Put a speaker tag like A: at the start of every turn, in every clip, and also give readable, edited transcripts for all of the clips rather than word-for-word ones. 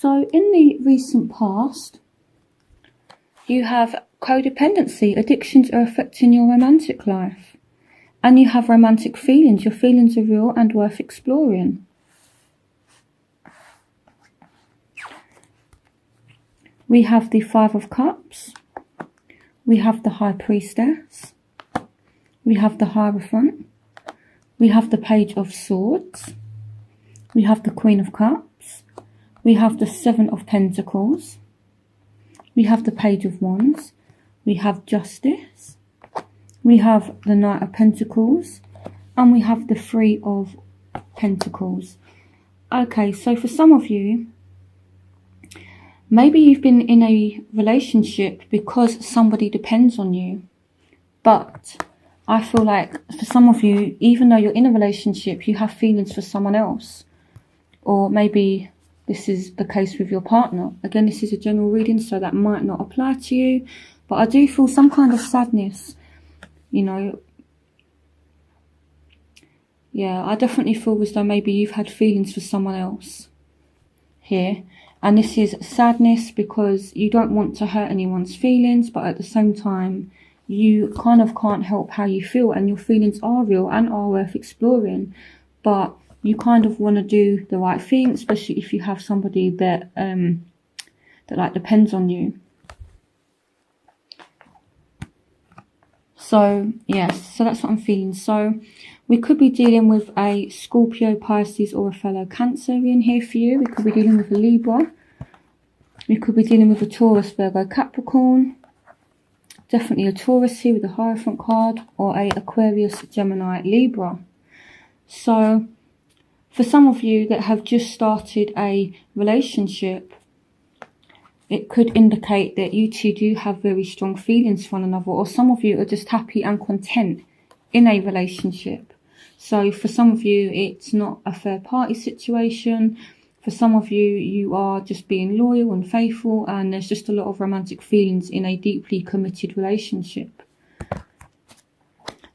A: So in the recent past, you have codependency. Addictions are affecting your romantic life. And you have romantic feelings. Your feelings are real and worth exploring. We have the Five of Cups. We have the High Priestess. We have the Hierophant. We have the Page of Swords. We have the Queen of Cups. We have the Seven of Pentacles. We have the Page of Wands. We have Justice. We have the Knight of Pentacles. And we have the Three of Pentacles. Okay, so for some of you, maybe you've been in a relationship because somebody depends on you. But I feel like for some of you, even though you're in a relationship, you have feelings for someone else. Or maybe this is the case with your partner. Again, this is a general reading, so that might not apply to you. But I do feel some kind of sadness, you know. Yeah, I definitely feel as though maybe you've had feelings for someone else here. And this is sadness because you don't want to hurt anyone's feelings, but at the same time, you kind of can't help how you feel, and your feelings are real and are worth exploring. But you kind of want to do the right thing, especially if you have somebody that like depends on you. So yes, so that's what I'm feeling. So we could be dealing with a Scorpio, Pisces, or a fellow Cancerian here for you. We could be dealing with a Libra. We could be dealing with a Taurus, Virgo, Capricorn. Definitely a Taurus here with the Hierophant card, or a Aquarius, Gemini, Libra. So for some of you that have just started a relationship, it could indicate that you two do have very strong feelings for one another, or some of you are just happy and content in a relationship. So for some of you, it's not a third party situation. For some of you, you are just being loyal and faithful, and there's just a lot of romantic feelings in a deeply committed relationship.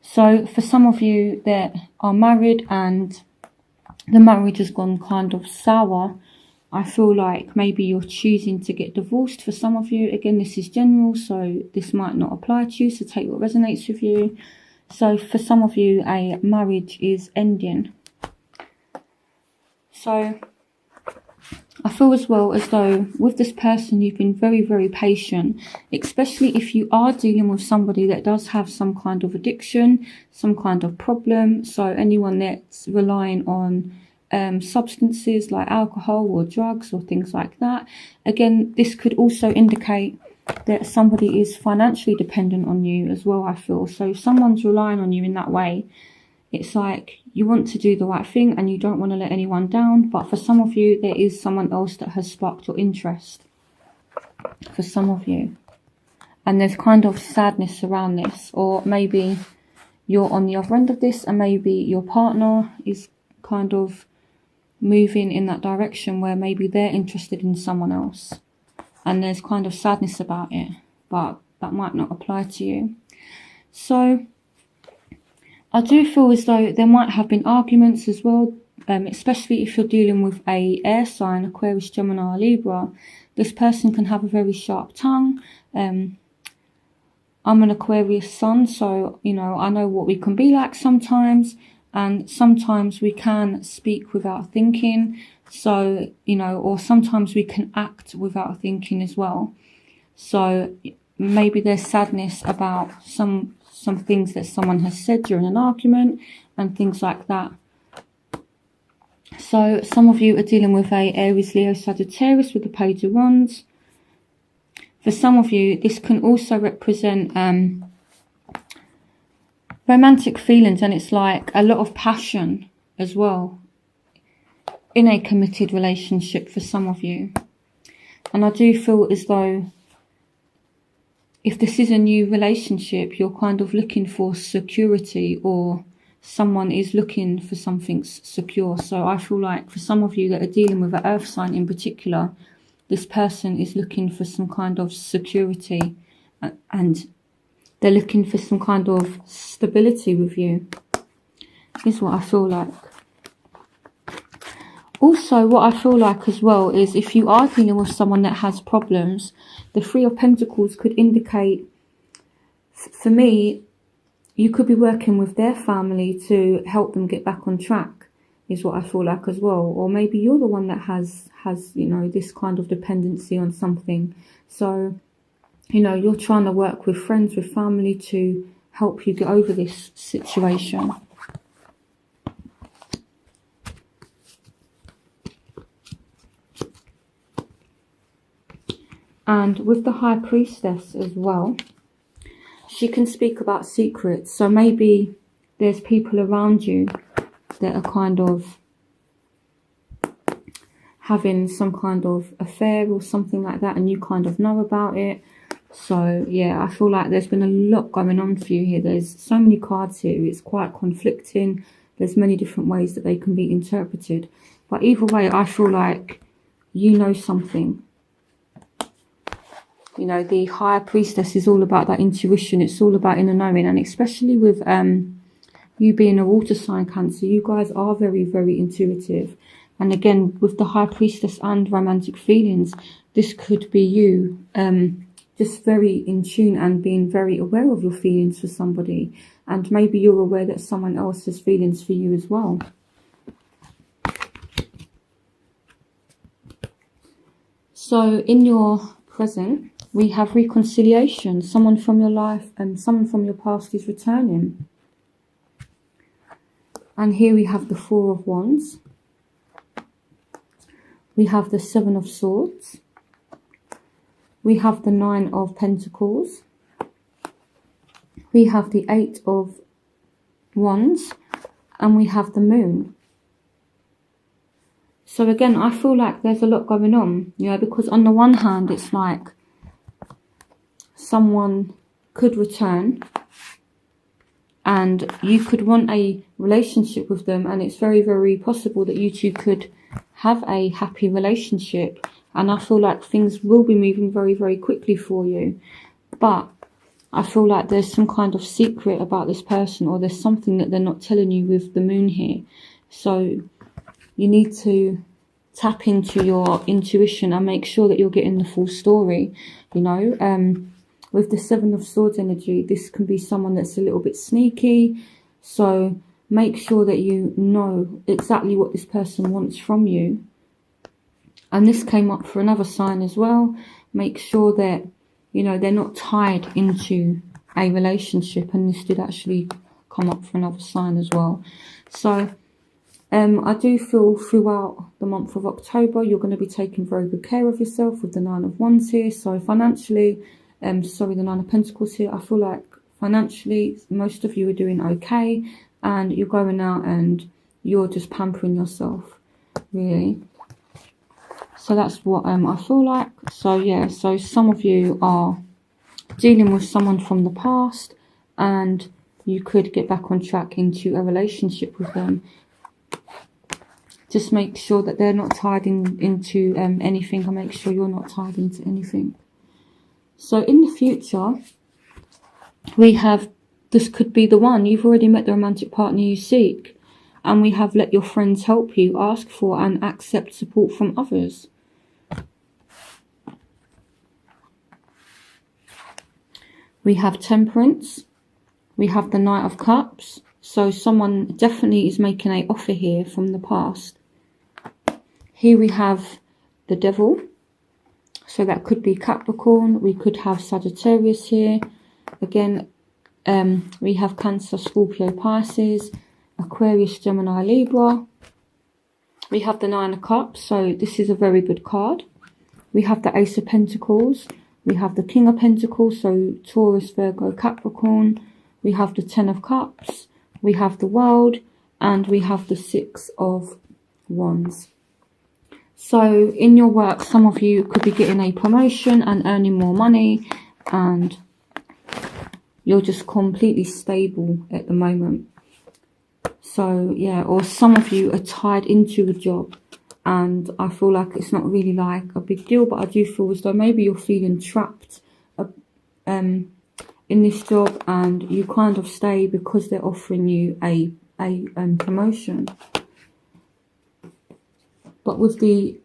A: So for some of you that are married and the marriage has gone kind of sour, I feel like maybe you're choosing to get divorced for some of you. Again, this is general, so this might not apply to you, so take what resonates with you. So for some of you, a marriage is ending. So I feel as well as though with this person, you've been very, very patient, especially if you are dealing with somebody that does have some kind of addiction, some kind of problem. So anyone that's relying on substances like alcohol or drugs or things like that. Again, this could also indicate that somebody is financially dependent on you as well, I feel. So if someone's relying on you in that way, it's like you want to do the right thing and you don't want to let anyone down. But for some of you, there is someone else that has sparked your interest. For some of you. And there's kind of sadness around this. Or maybe you're on the other end of this and maybe your partner is kind of moving in that direction where maybe they're interested in someone else. And there's kind of sadness about it. But that might not apply to you. So I do feel as though there might have been arguments as well, especially if you're dealing with a air sign, Aquarius, Gemini, or Libra. This person can have a very sharp tongue. I'm an Aquarius sun, so, you know, I know what we can be like sometimes. And sometimes we can speak without thinking. So, you know, or sometimes we can act without thinking as well. So maybe there's sadness about some things that someone has said during an argument and things like that. So some of you are dealing with a Aries, Leo, Sagittarius with the Page of Wands. For some of you, this can also represent romantic feelings, and it's like a lot of passion as well in a committed relationship for some of you. And I do feel as though if this is a new relationship, you're kind of looking for security, or someone is looking for something secure. So I feel like for some of you that are dealing with an earth sign in particular, this person is looking for some kind of security and they're looking for some kind of stability with you, is what I feel like. Also, what I feel like as well is if you are dealing with someone that has problems, the Three of Pentacles could indicate, for me, you could be working with their family to help them get back on track, is what I feel like as well. Or maybe you're the one that has you know, this kind of dependency on something. So, you know, you're trying to work with friends, with family to help you get over this situation. And with the High Priestess as well, she can speak about secrets. So maybe there's people around you that are kind of having some kind of affair or something like that, and you kind of know about it. So yeah, I feel like there's been a lot going on for you here. There's so many cards here. It's quite conflicting. There's many different ways that they can be interpreted. But either way, I feel like you know something. You know, the High Priestess is all about that intuition. It's all about inner knowing. And especially with you being a water sign, Cancer, you guys are very, very intuitive. And again, with the High Priestess and romantic feelings, this could be you just very in tune and being very aware of your feelings for somebody. And maybe you're aware that someone else has feelings for you as well. So in your present, we have reconciliation. Someone from your life and someone from your past is returning. And here we have the Four of Wands. We have the Seven of Swords. We have the Nine of Pentacles. We have the Eight of Wands. And we have the Moon. So again, I feel like there's a lot going on, you know, because on the one hand, it's like someone could return and you could want a relationship with them, and it's very, very possible that you two could have a happy relationship, and I feel like things will be moving very, very quickly for you. But I feel like there's some kind of secret about this person, or there's something that they're not telling you with the Moon here. So you need to tap into your intuition and make sure that you're getting the full story, you know. With the Seven of Swords energy, this can be someone that's a little bit sneaky. So make sure that you know exactly what this person wants from you. And this came up for another sign as well. Make sure that, you know, they're not tied into a relationship. And this did actually come up for another sign as well. So I do feel throughout the month of October, you're going to be taking very good care of yourself with the Nine of Wands here. So financially, the Nine of Pentacles here, I feel like financially, most of you are doing okay. And you're going out and you're just pampering yourself, really. So that's what I feel like. So yeah, so some of you are dealing with someone from the past and you could get back on track into a relationship with them. Just make sure that they're not tied into anything, and make sure you're not tied into anything. So in the future, we have, this could be the one. You've already met the romantic partner you seek. And we have let your friends help you, ask for and accept support from others. We have Temperance. We have the Knight of Cups. So someone definitely is making an offer here from the past. Here we have the Devil. So that could be Capricorn. We could have Sagittarius here. Again, we have Cancer, Scorpio, Pisces, Aquarius, Gemini, Libra. We have the Nine of Cups. So this is a very good card. We have the Ace of Pentacles. We have the King of Pentacles. So Taurus, Virgo, Capricorn. We have the Ten of Cups. We have the World. And we have the Six of Wands. So in your work, some of you could be getting a promotion and earning more money, and you're just completely stable at the moment. So yeah, or some of you are tied into a job and I feel like it's not really like a big deal, but I do feel as though maybe you're feeling trapped in this job and you kind of stay because they're offering you a promotion. But with the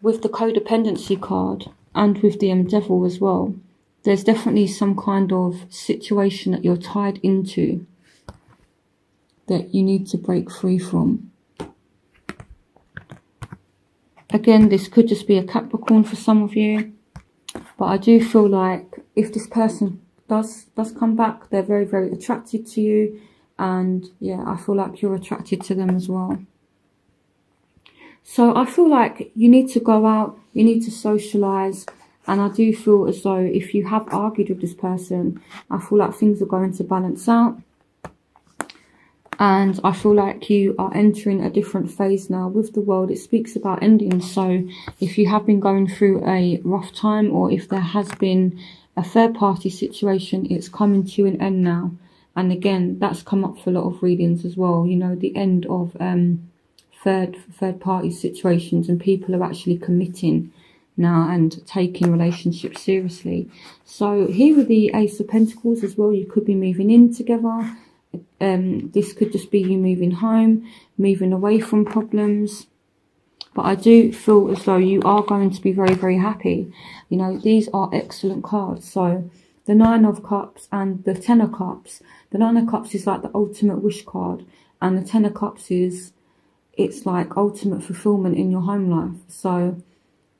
A: codependency card and with the devil as well, there's definitely some kind of situation that you're tied into that you need to break free from. Again, this could just be a Capricorn for some of you, but I do feel like if this person does come back, they're very, very attracted to you, and yeah, I feel like you're attracted to them as well. So I feel like you need to go out, you need to socialize, and I do feel as though if you have argued with this person, I feel like things are going to balance out. And I feel like you are entering a different phase now. With the World, it speaks about endings. So if you have been going through a rough time, or if there has been a third party situation, it's coming to an end now. And again, that's come up for a lot of readings as well. You know, the end of third party situations, and people are actually committing now and taking relationships seriously. So here with the Ace of Pentacles as well, you could be moving in together. This could just be you moving home, moving away from problems. But I do feel as though you are going to be very, very happy. You know, these are excellent cards. So the Nine of Cups and the Ten of Cups. The Nine of Cups is like the ultimate wish card, and the Ten of Cups is, it's like ultimate fulfillment in your home life. So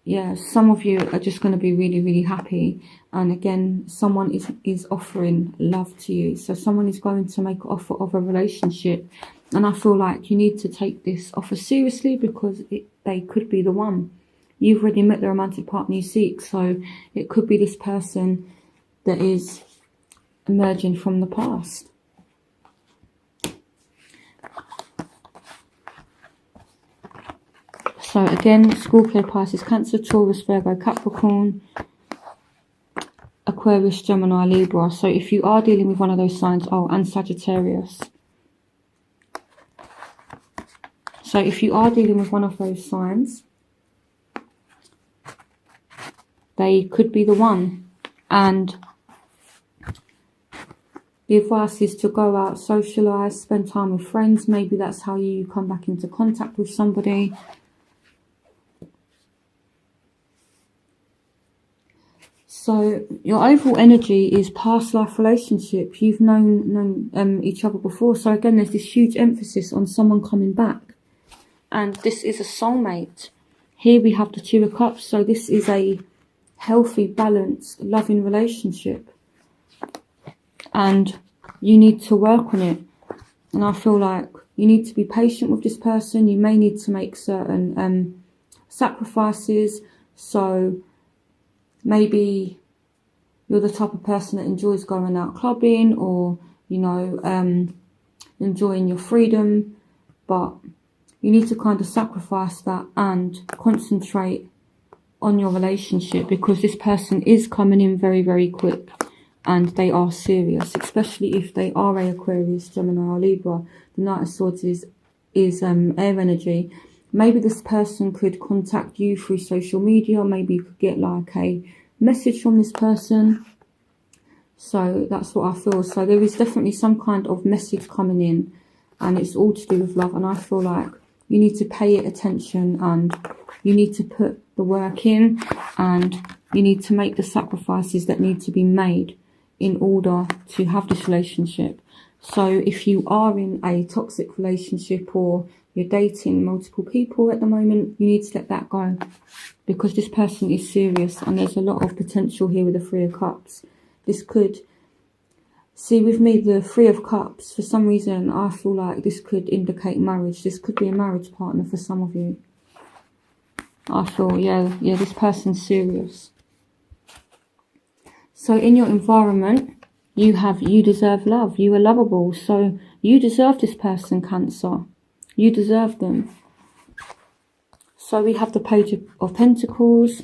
A: yeah, some of you are just going to be really, really happy. And again, someone is offering love to you. So someone is going to make an offer of a relationship. And I feel like you need to take this offer seriously, because they could be the one. You've already met the romantic partner you seek. So it could be this person that is emerging from the past. So again, Scorpio, Pisces, Cancer, Taurus, Virgo, Capricorn, Aquarius, Gemini, Libra. So if you are dealing with one of those signs, and Sagittarius. So if you are dealing with one of those signs, they could be the one. And the advice is to go out, socialise, spend time with friends. Maybe that's how you come back into contact with somebody. So your overall energy is past life relationship. You've known each other before. So again, there's this huge emphasis on someone coming back. And this is a soulmate. Here we have the Two of Cups. So this is a healthy, balanced, loving relationship. And you need to work on it. And I feel like you need to be patient with this person. You may need to make certain sacrifices. So maybe you're the type of person that enjoys going out clubbing, or, you know, enjoying your freedom. But you need to kind of sacrifice that and concentrate on your relationship, because this person is coming in very, very quick. And they are serious, especially if they are a Aquarius, Gemini or Libra. The Knight of Swords is air energy. Maybe this person could contact you through social media. Maybe you could get like a message from this person. So that's what I feel. So there is definitely some kind of message coming in, and it's all to do with love. And I feel like you need to pay it attention, and you need to put the work in, and you need to make the sacrifices that need to be made in order to have this relationship. So if you are in a toxic relationship, or you're dating multiple people at the moment, you need to let that go, because this person is serious, and there's a lot of potential here with the Three of Cups. This could, see with me, the Three of Cups, for some reason I feel like this could indicate marriage. This could be a marriage partner for some of you. I feel, yeah, this person's serious. So in your environment, you deserve love. You are lovable. So you deserve this person, Cancer. You deserve them. So we have the Page of Pentacles.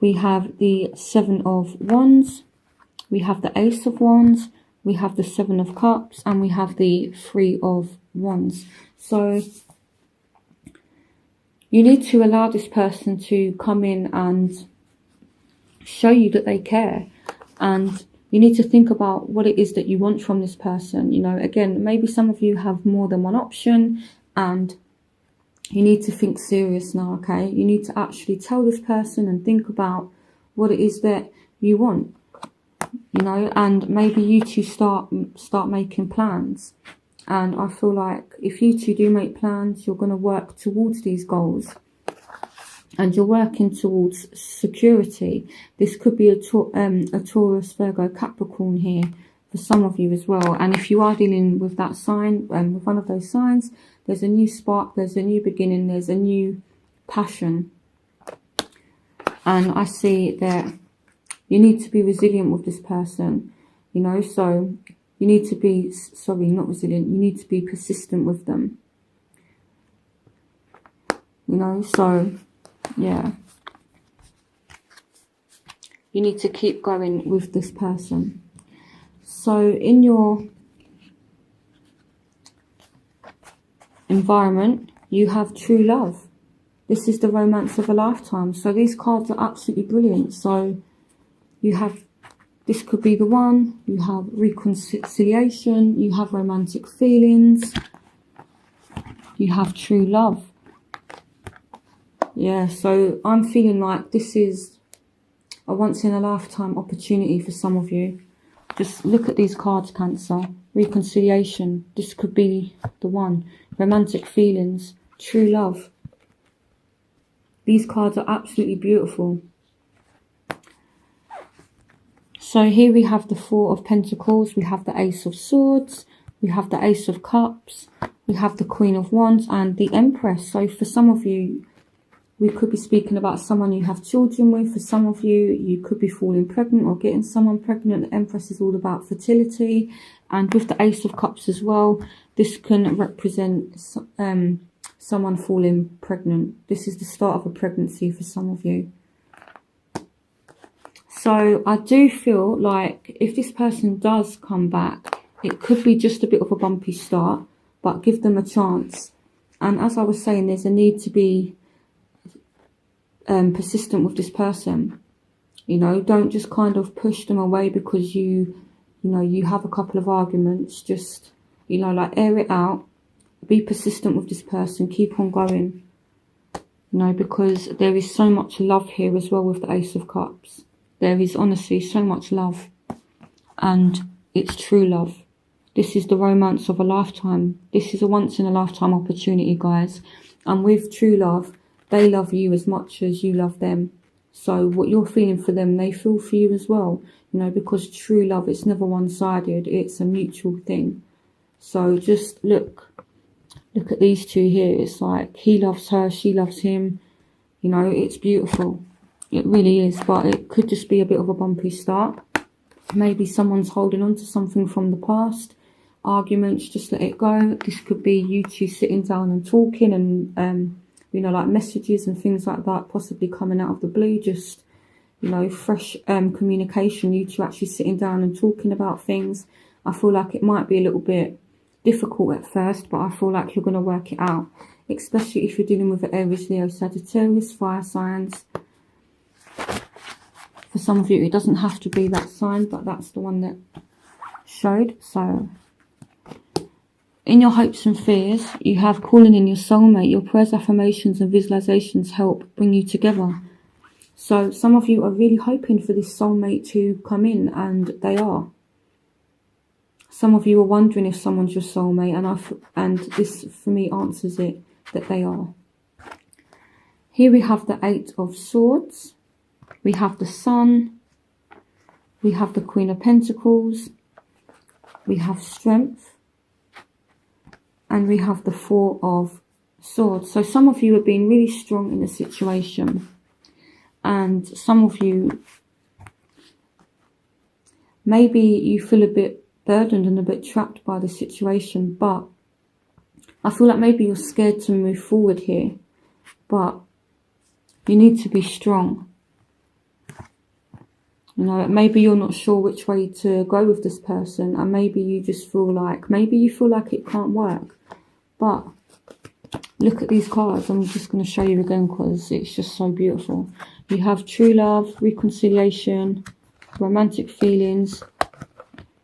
A: We have the Seven of Wands. We have the Ace of Wands. We have the Seven of Cups. And we have the Three of Wands. So you need to allow this person to come in and show you that they care. And you need to think about what it is that you want from this person. You know, again, maybe some of you have more than one option, and You need to think serious now, okay? You need to actually tell this person and think about what it is that you want, you know, and maybe you two start making plans. And I feel like if you two do make plans, you're going to work towards these goals. And you're working towards security. This could be a Taurus, Virgo, Capricorn here for some of you as well. And if you are dealing with that sign, with one of those signs, there's a new spark, there's a new beginning, there's a new passion. And I see that you need to be resilient with this person, you know, so you need to be, sorry, not resilient, you need to be persistent with them. You know, so, yeah. You need to keep going with this person. So in your environment, you have true love. This is the romance of a lifetime. So these cards are absolutely brilliant. So you have, this could be the one. You have reconciliation. You have romantic feelings. You have true love. Yeah, so I'm feeling like this is a once in a lifetime opportunity for some of you. Just look at these cards, Cancer. Reconciliation. This could be the one. Romantic feelings. True love. These cards are absolutely beautiful. So here we have the Four of Pentacles. We have the Ace of Swords. We have the Ace of Cups. We have the Queen of Wands and the Empress. So for some of you, we could be speaking about someone you have children with. For some of you, you could be falling pregnant or getting someone pregnant. The Empress is all about fertility. And with the Ace of Cups as well, this can represent someone falling pregnant. This is the start of a pregnancy for some of you. So I do feel like if this person does come back, it could be just a bit of a bumpy start, but give them a chance. And as I was saying, there's a need to be persistent with this person. You know, don't just kind of push them away because you know, you have a couple of arguments. Just, you know, like air it out. Be persistent with this person. Keep on going. You know, because there is so much love here as well with the Ace of Cups. There is honestly so much love. And it's true love. This is the romance of a lifetime. This is a once in a lifetime opportunity, guys. And with true love, they love you as much as you love them. So what you're feeling for them, they feel for you as well. You know, because true love, it's never one-sided. It's a mutual thing. So just look at these two here. It's like he loves her, she loves him. You know, it's beautiful. It really is. But it could just be a bit of a bumpy start. Maybe someone's holding on to something from the past. Arguments, just let it go. This could be you two sitting down and talking and, you know, like messages and things like that, possibly coming out of the blue. Just, you know, fresh communication. You two actually sitting down and talking about things. I feel like it might be a little bit difficult at first, but I feel like you're going to work it out. Especially if you're dealing with the Aries, Leo, Sagittarius, fire signs. For some of you, it doesn't have to be that sign, but that's the one that showed. So in your hopes and fears, you have calling in your soulmate. Your prayers, affirmations and visualizations help bring you together. So some of you are really hoping for this soulmate to come in, and they are. Some of you are wondering if someone's your soulmate, and this for me answers it, that they are. Here we have the Eight of Swords. We have the Sun. We have the Queen of Pentacles. We have Strength. And we have the Four of Swords. So some of you are being really strong in the situation. And some of you, maybe you feel a bit burdened and a bit trapped by the situation. But I feel like maybe you're scared to move forward here. But you need to be strong. You know, maybe you're not sure which way to go with this person. And maybe you just feel like, maybe you feel like it can't work. But look at these cards. I'm just going to show you again because it's just so beautiful. You have true love, reconciliation, romantic feelings.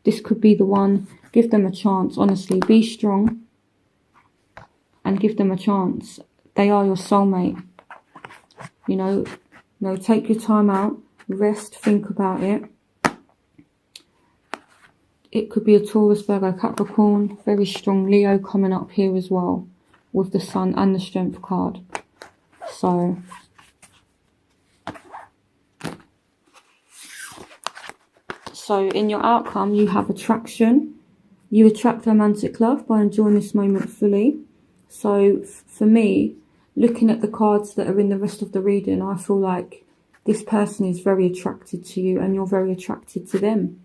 A: This could be the one. Give them a chance. Honestly, be strong and give them a chance. they are your soulmate. You know, take your time out, rest, think about it. It could be a Taurus, Virgo, Capricorn, very strong Leo coming up here as well, with the Sun and the Strength card. So in your outcome, you have attraction. You attract romantic love by enjoying this moment fully. So for me, looking at the cards that are in the rest of the reading, I feel like this person is very attracted to you and you're very attracted to them.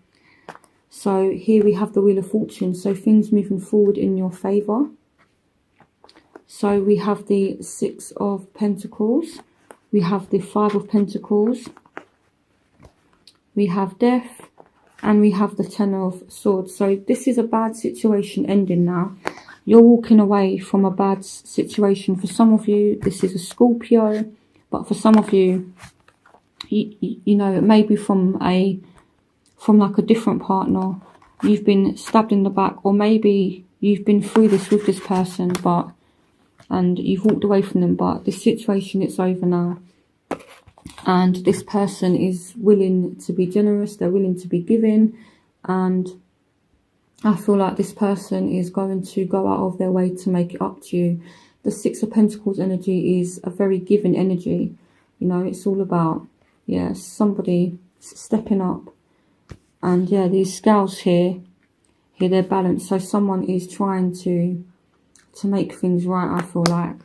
A: So here we have the Wheel of Fortune. So things moving forward in your favour. So we have the Six of Pentacles. We have the Five of Pentacles. We have Death. And we have the Ten of Swords. So this is a bad situation ending now. You're walking away from a bad situation. For some of you, this is a Scorpio. But for some of you, you know, it may be from like a different partner. You've been stabbed in the back. Or maybe you've been through this with this person. And you've walked away from them. But this situation, it's over now. And this person is willing to be generous. They're willing to be giving. And I feel like this person is going to go out of their way to make it up to you. The Six of Pentacles energy is a very giving energy. You know, it's all about, yeah, somebody stepping up. And yeah, these scales here they're balanced. So someone is trying to make things right, I feel like.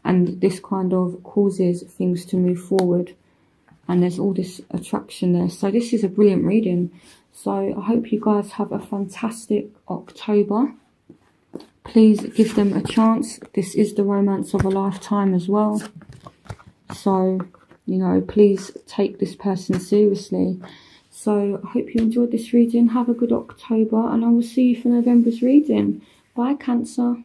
A: And this kind of causes things to move forward. And there's all this attraction there. So this is a brilliant reading. So I hope you guys have a fantastic October. Please give them a chance. This is the romance of a lifetime as well. So, you know, please take this person seriously. So I hope you enjoyed this reading. Have a good October. And I will see you for November's reading. Bye, Cancer.